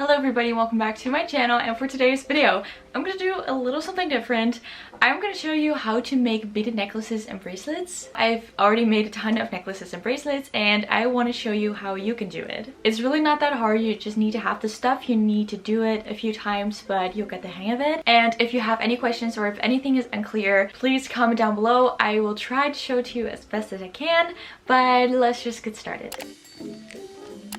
Hello everybody, welcome back to my channel, and for today's video I'm going to do a little something different. I'm going to show you how to make beaded necklaces and bracelets. I've already made a ton of necklaces and bracelets and I want to show you how you can do it. It's really not that hard, you just need to have the stuff, you need to do it a few times but you'll get the hang of it. And if you have any questions or if anything is unclear, please comment down below. I will try to show it to you as best as I can, but let's just get started.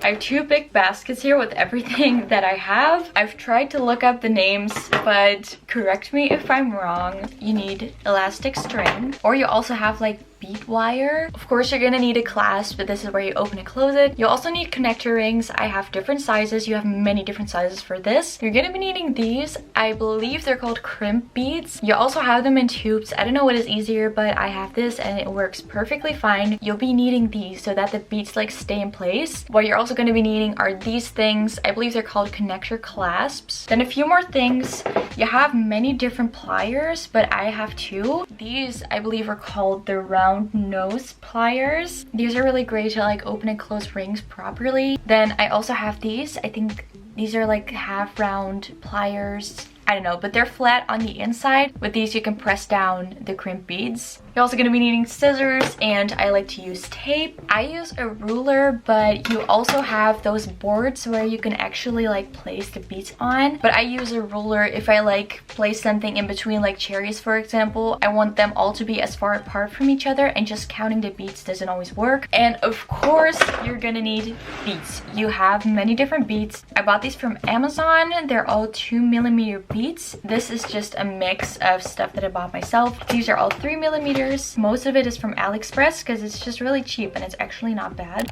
I have two big baskets here with everything that I have. I've tried to look up the names, but correct me if I'm wrong. You need elastic string, or you also have like bead wire. Of course, you're gonna need a clasp, but this is where you open and close it. You also need connector rings. I have different sizes. You have many different sizes for this. You're gonna be needing these. I believe they're called crimp beads. You also have them in tubes. I don't know what is easier, but I have this and it works perfectly fine. You'll be needing these so that the beads like stay in place. What you're also gonna be needing are these things. I believe they're called connector clasps. Then a few more things. You have many different pliers, but I have two. These I believe are called the round nose pliers. These are really great to like open and close rings properly. Then I also have these. I think these are like half round pliers. I don't know, but they're flat on the inside. With these you can press down the crimp beads. You're also going to be needing scissors, and I like to use tape. I use a ruler, but you also have those boards where you can actually like place the beads on. But I use a ruler if I like place something in between, like cherries for example. I want them all to be as far apart from each other, and just counting the beads doesn't always work. And of course you're gonna need beads. You have many different beads. I bought these from Amazon. They're all 2mm beads. This is just a mix of stuff that I bought myself. These are all 3mm. Most of it is from AliExpress because it's just really cheap and it's actually not bad.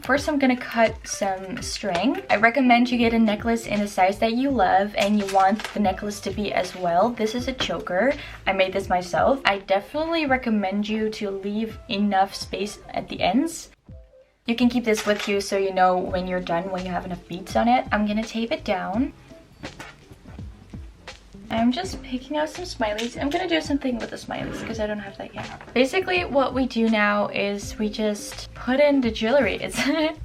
First, I'm gonna cut some string. I recommend you get a necklace in a size that you love and you want the necklace to be as well. This is a choker. I made this myself. I definitely recommend you to leave enough space at the ends. You can keep this with you so you know when you're done, when you have enough beads on it. I'm gonna tape it down. I'm just picking out some smileys. I'm gonna do something with the smileys because I don't have that yet. Basically what we do now is we just put in the jewelry.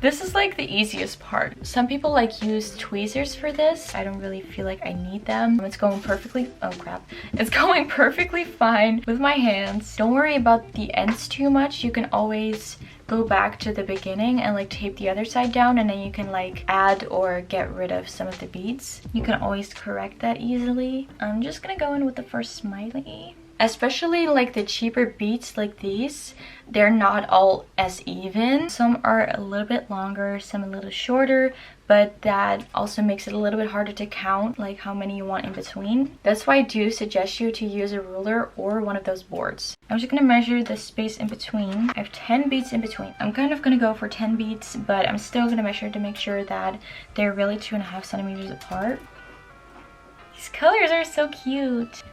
This is like the easiest part. Some people like use tweezers for this. I don't really feel like I need them. It's going perfectly, oh crap. It's going perfectly fine with my hands. Don't worry about the ends too much. You can always go back to the beginning and like tape the other side down, and then you can like add or get rid of some of the beads. You can always correct that easily. I'm just gonna go in with the first smiley. Especially like the cheaper beads like these, they're not all as even. Some are a little bit longer, some a little shorter, but that also makes it a little bit harder to count like how many you want in between. That's why I do suggest you to use a ruler or one of those boards. I'm just gonna measure the space in between. I have 10 beads in between. I'm kind of gonna go for 10 beads, but I'm still gonna measure to make sure that they're really 2.5 centimeters apart. These colors are so cute.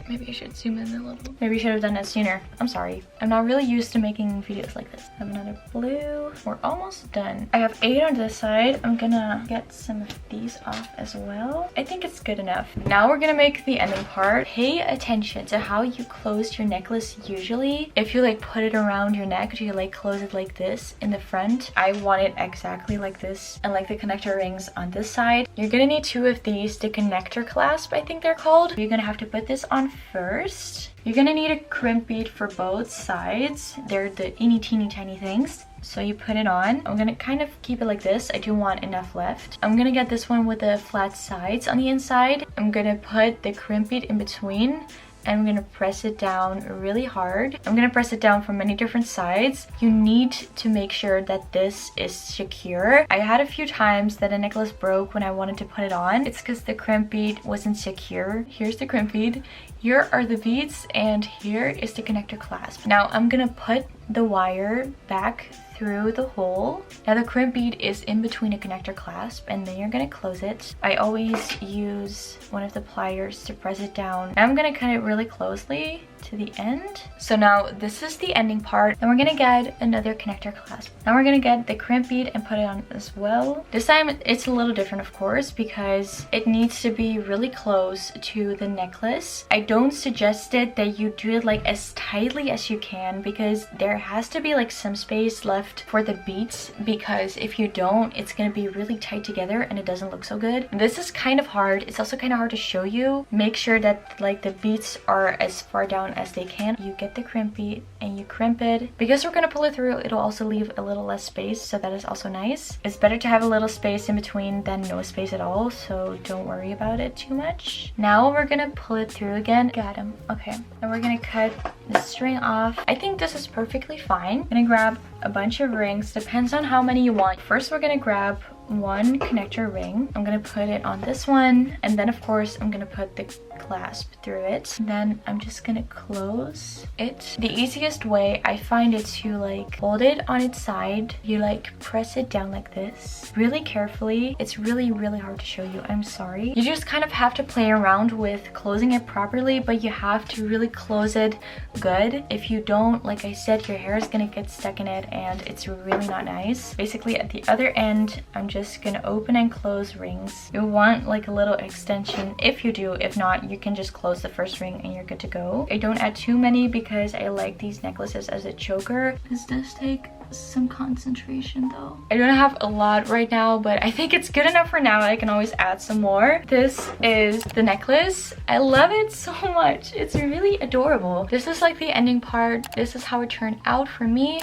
Maybe I should zoom in a little. Maybe I should have done that sooner. I'm sorry. I'm not really used to making videos like this. I have another blue. We're almost done. I have 8 on this side. I'm gonna get some of these off as well. I think it's good enough. Now we're gonna make the ending part. Pay attention to how you close your necklace usually. If you like put it around your neck, do you like close it like this in the front? I want it exactly like this, and like the connector rings on this side. You're gonna need 2 of these, the connector clasp I think they're called. You're gonna have to put this on first. You're gonna need a crimp bead for both sides. They're the teeny tiny things. So you put it on. I'm gonna kind of keep it like this. I do want enough left. I'm gonna get this one with the flat sides on the inside. I'm gonna put the crimp bead in between, and I'm gonna press it down really hard. I'm gonna press it down from many different sides. You need to make sure that this is secure. I had a few times that a necklace broke when I wanted to put it on. It's because the crimp bead wasn't secure. Here's the crimp bead. Here are the beads, and here is the connector clasp. Now I'm gonna put the wire back through the hole. Now the crimp bead is in between a connector clasp, and then you're gonna close it. I always use one of the pliers to press it down. Now I'm gonna cut it really closely to the end. So now this is the ending part. Then we're gonna get another connector clasp. Now we're gonna get the crimp bead and put it on as well. This time it's a little different, of course, because it needs to be really close to the necklace. I don't suggest it that you do it like as tightly as you can, because there has to be like some space left left for the beads, because if you don't, it's gonna be really tight together and it doesn't look so good. This is kind of hard. It's also kind of hard to show you. Make sure that like the beads are as far down as they can. You get the crimp bead and you crimp it. Because we're gonna pull it through, it'll also leave a little less space, so that is also nice. It's better to have a little space in between than no space at all, so don't worry about it too much. Now we're gonna pull it through again. Got him. Okay. And we're gonna cut the string off. I think this is perfectly fine. I'm gonna grab a bunch of rings, depends on how many you want. First, we're gonna grab one connector ring. I'm gonna put it on this one, and then of course I'm gonna put the clasp through it. Then I'm just gonna close it. The easiest way I find it to like hold it on its side, you like press it down like this really carefully. It's really hard to show you, I'm sorry. You just kind of have to play around with closing it properly, but you have to really close it good. If you don't, like I said, your hair is gonna get stuck in it and it's really not nice. Basically at the other end, I'm just gonna open and close rings. You'll want like a little extension if you do. If not, you can just close the first ring and you're good to go. I don't add too many because I like these necklaces as a choker. This does take some concentration though. I don't have a lot right now, but I think it's good enough for now. I can always add some more. This is the necklace. I love it so much. It's really adorable. This is like the ending part. This is how it turned out for me.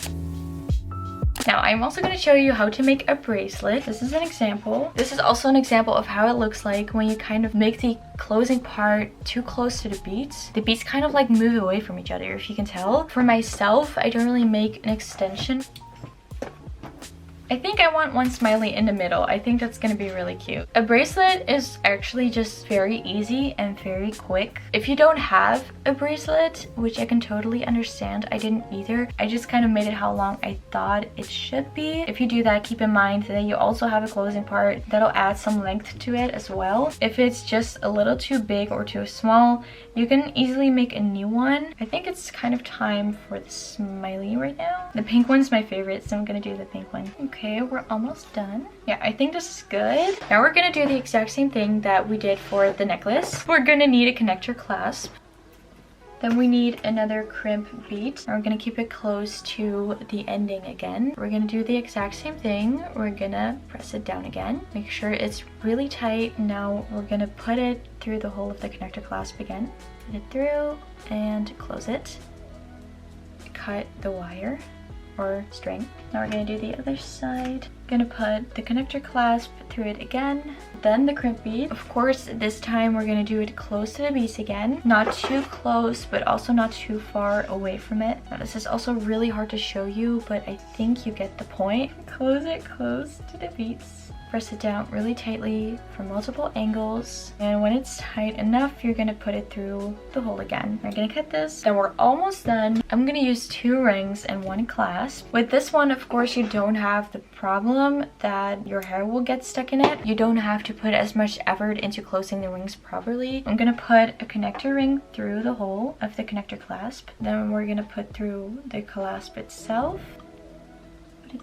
Now, I'm also going to show you how to make a bracelet. This is an example. This is also an example of how it looks like when you kind of make the closing part too close to the beads. The beads kind of like move away from each other, if you can tell. For myself, I don't really make an extension. I think I want one smiley in the middle. I think that's gonna be really cute. A bracelet is actually just very easy and very quick. If you don't have a bracelet, which I can totally understand, I didn't either. I just kind of made it how long I thought it should be. If you do that, keep in mind that you also have a closing part that'll add some length to it as well. If it's just a little too big or too small, you can easily make a new one. I think it's kind of time for the smiley right now. The pink one's my favorite, so I'm gonna do the pink one. Okay, we're almost done. Yeah, I think this is good. Now we're gonna do the exact same thing that we did for the necklace. We're gonna need a connector clasp. Then we need another crimp bead. And we're gonna keep it close to the ending again. We're gonna do the exact same thing. We're gonna press it down again. Make sure it's really tight. Now we're gonna put it through the hole of the connector clasp again. Put it through and close it. Cut the wire or string. Now we're gonna do the other side. Gonna put the connector clasp through it again, then the crimp bead. Of course, this time we're gonna do it close to the beads again. Not too close, but also not too far away from it. Now, this is also really hard to show you, but I think you get the point. Close it close to the beads. Press it down really tightly from multiple angles, and when it's tight enough, you're gonna put it through the hole again. We're gonna cut this, then we're almost done. I'm gonna use 2 rings and 1 clasp. With this one, of course, you don't have the problem that your hair will get stuck in it. You don't have to put as much effort into closing the rings properly. I'm gonna put a connector ring through the hole of the connector clasp. Then we're gonna put through the clasp itself.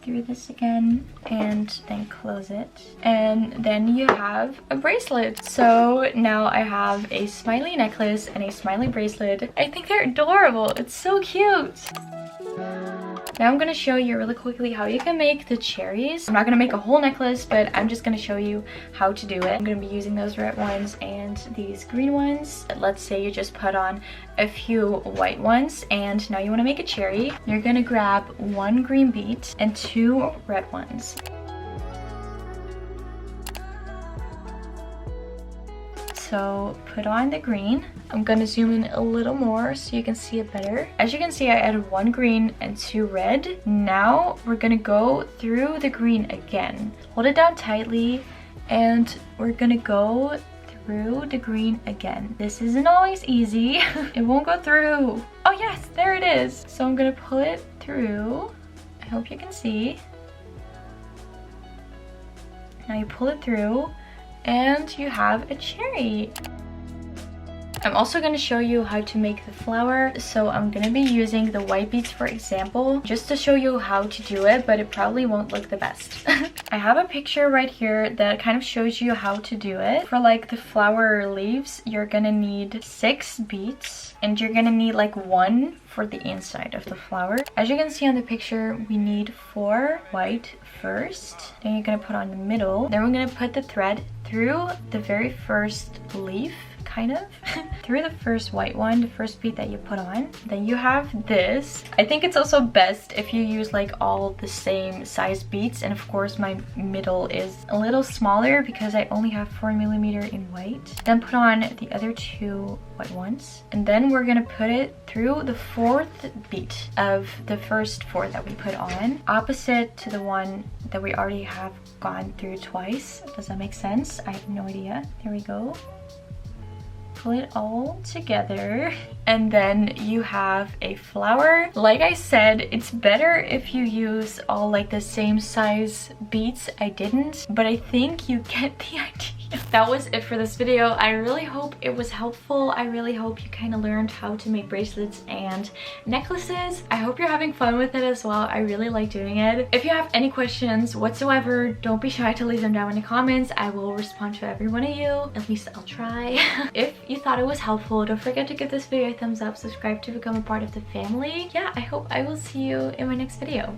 Through this again and then close it, and then you have a bracelet. So now I have a smiley necklace and a smiley bracelet. I think they're adorable. It's so cute. Now I'm going to show you really quickly how you can make the cherries. I'm not going to make a whole necklace, but I'm just going to show you how to do it. I'm going to be using those red ones and these green ones. Let's say you just put on a few white ones and now you want to make a cherry. You're going to grab 1 green bead and 2 red ones. So put on the green. I'm gonna zoom in a little more so you can see it better. As you can see, I added 1 green and 2 red. Now we're gonna go through the green again. Hold it down tightly and we're gonna go through the green again. This isn't always easy. It won't go through. Oh yes, there it is. So I'm gonna pull it through. I hope you can see. Now you pull it through and you have a cherry. I'm also going to show you how to make the flower. So I'm going to be using the white beads for example, just to show you how to do it, but it probably won't look the best. I have a picture right here that kind of shows you how to do it. For like the flower leaves, you're gonna need 6 beads, and you're gonna need like 1 for the inside of the flower. As you can see on the picture, we need 4 white first, then you're gonna put on the middle, then we're gonna put the thread through the very first leaf, kind of through the first white one, the first bead that you put on. Then you have this. I think it's also best if you use like all the same size beads, and of course my middle is a little smaller because I only have 4mm in white. Then put on the other 2 white ones, and then we're gonna put it through the 4th bead of the first 4 that we put on, opposite to the one that we already have gone through twice. Does that make sense? I have no idea. There we go. Pull it all together, and then you have a flower. Like I said, it's better if you use all like the same size beads. I didn't, but I think you get the idea. That was it for this video. I really hope it was helpful. I really hope you kind of learned how to make bracelets and necklaces. I hope you're having fun with it as well. I really like doing it. If you have any questions whatsoever, don't be shy to leave them down in the comments. I will respond to every one of you. At least I'll try. If you thought it was helpful, don't forget to give this video a thumbs up, subscribe to become a part of the family. Yeah, I hope I will see you in my next video.